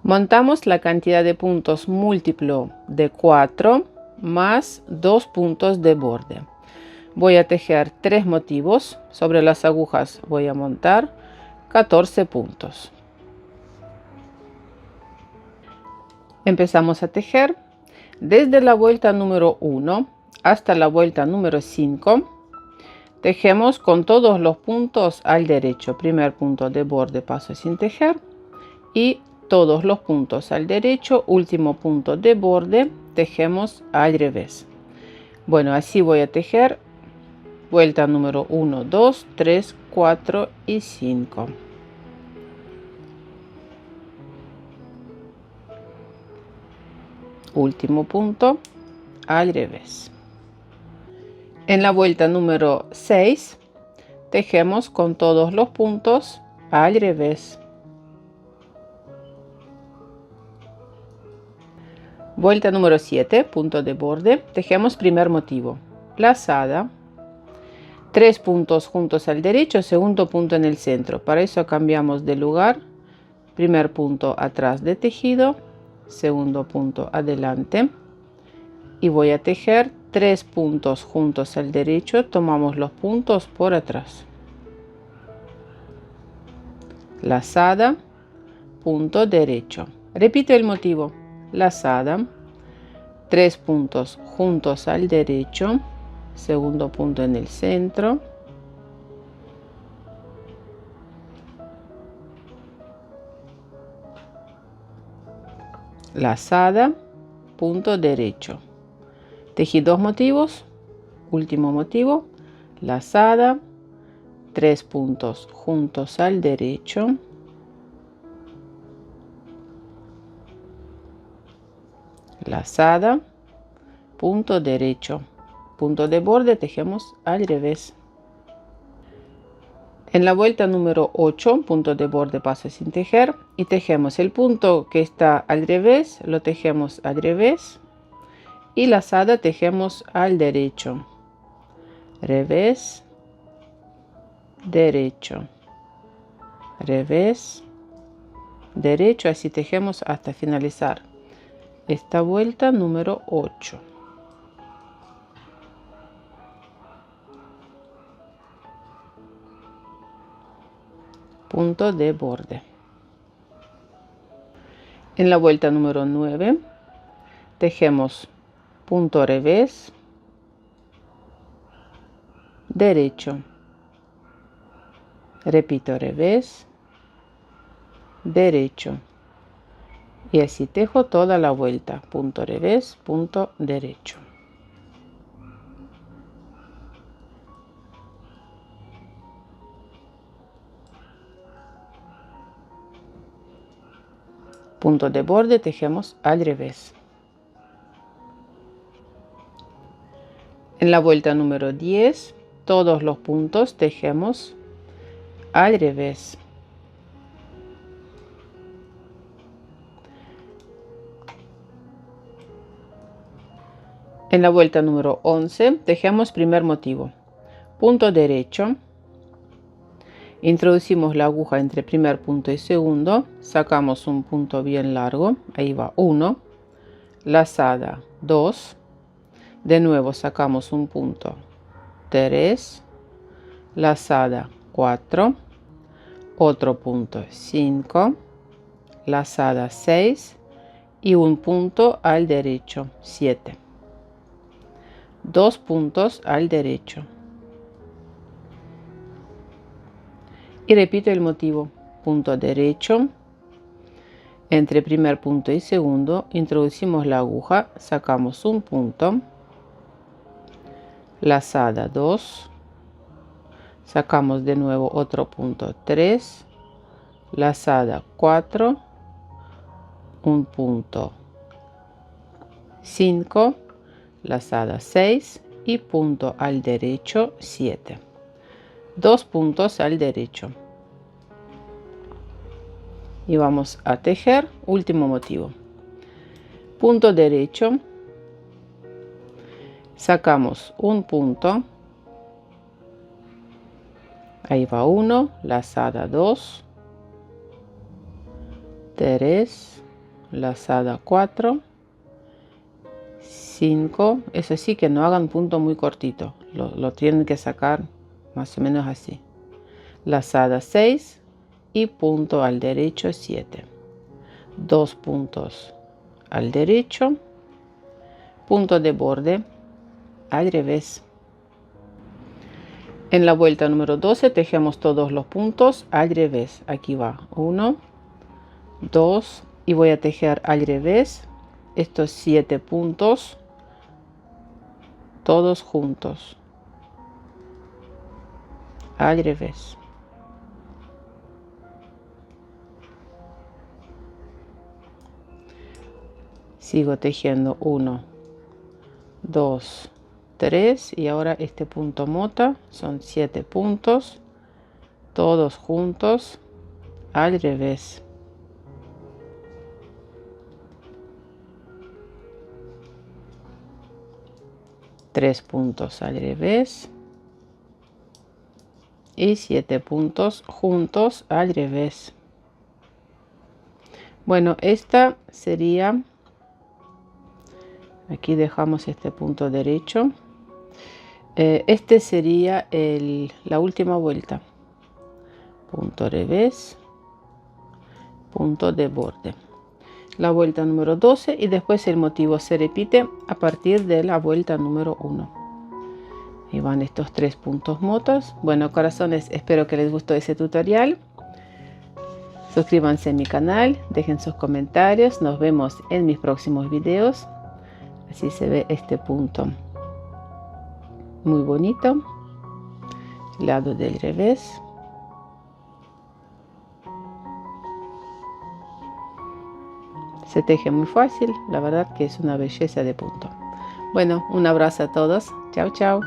Montamos la cantidad de puntos múltiplo de 4 más 2 puntos de borde. Voy a tejer 3 motivos. Sobre las agujas voy a montar 14 puntos. Empezamos a tejer desde la vuelta número 1 hasta la vuelta número 5. Tejemos con todos los puntos al derecho. Primer punto de borde paso sin tejer y todos los puntos al derecho, último punto de borde, tejemos al revés. Bueno, así voy a tejer vuelta número 1, 2, 3, 4 y 5. Último punto al revés. En la vuelta número 6 tejemos con todos los puntos al revés. Vuelta número 7, punto de borde, tejemos primer motivo, lazada, 3 puntos juntos al derecho, segundo punto en el centro. Para eso cambiamos de lugar, primer punto atrás de tejido, segundo punto adelante, y voy a tejer 3 puntos juntos al derecho, tomamos los puntos por atrás, lazada, punto derecho, repito el motivo, lazada, 3 puntos juntos al derecho, segundo punto en el centro, lazada, punto derecho, tejí 2 motivos, último motivo, lazada, 3 puntos juntos al derecho, lazada, punto derecho, punto de borde, tejemos al revés. En la vuelta número 8, punto de borde paso sin tejer y tejemos el punto que está al revés, lo tejemos al revés y lazada tejemos al derecho, revés, derecho, revés, derecho, así tejemos hasta finalizar esta vuelta número 8. Punto de borde. En la vuelta número 9 tejemos punto revés, derecho, repito revés, derecho, y así tejo toda la vuelta, punto revés, punto derecho. Punto de borde tejemos al revés. En la vuelta número 10 todos los puntos tejemos al revés. En la vuelta número 11 tejemos primer motivo, punto derecho, introducimos la aguja entre primer punto y segundo, sacamos un punto bien largo, ahí va 1, lazada 2, de nuevo sacamos un punto 3, lazada 4, otro punto 5, lazada 6 y un punto al derecho 7. 2 puntos al derecho y repito el motivo, punto derecho, entre primer punto y segundo introducimos la aguja, sacamos un punto, lazada 2, sacamos de nuevo otro punto 3, lazada 4, un punto 5, lazada 6 y punto al derecho 7. 2 puntos al derecho y vamos a tejer último motivo, punto derecho, sacamos un punto, ahí va 1, lazada 2, 3, lazada 4, 5, eso sí, que no hagan punto muy cortito, lo tienen que sacar más o menos así, lazada 6 y punto al derecho 7, 2 puntos al derecho, punto de borde al revés. En la vuelta número 12 tejemos todos los puntos al revés. Aquí va 1, 2 y voy a tejer al revés estos 7 puntos todos juntos al revés. Sigo tejiendo 1, 2, 3 y ahora este punto mota son 7 puntos todos juntos al revés. Tres puntos al revés y 7 puntos juntos al revés. Bueno, esta sería, aquí dejamos este punto derecho, este sería la última vuelta, punto revés, punto de borde, la vuelta número 12 y después el motivo se repite a partir de la vuelta número 1. Y van estos 3 puntos motos. Bueno, corazones, espero que les gustó ese tutorial. Suscríbanse a mi canal, dejen sus comentarios, nos vemos en mis próximos videos. Así se ve este punto muy bonito, lado del revés. Se teje muy fácil, la verdad que es una belleza de punto. Bueno, un abrazo a todos, chao chao.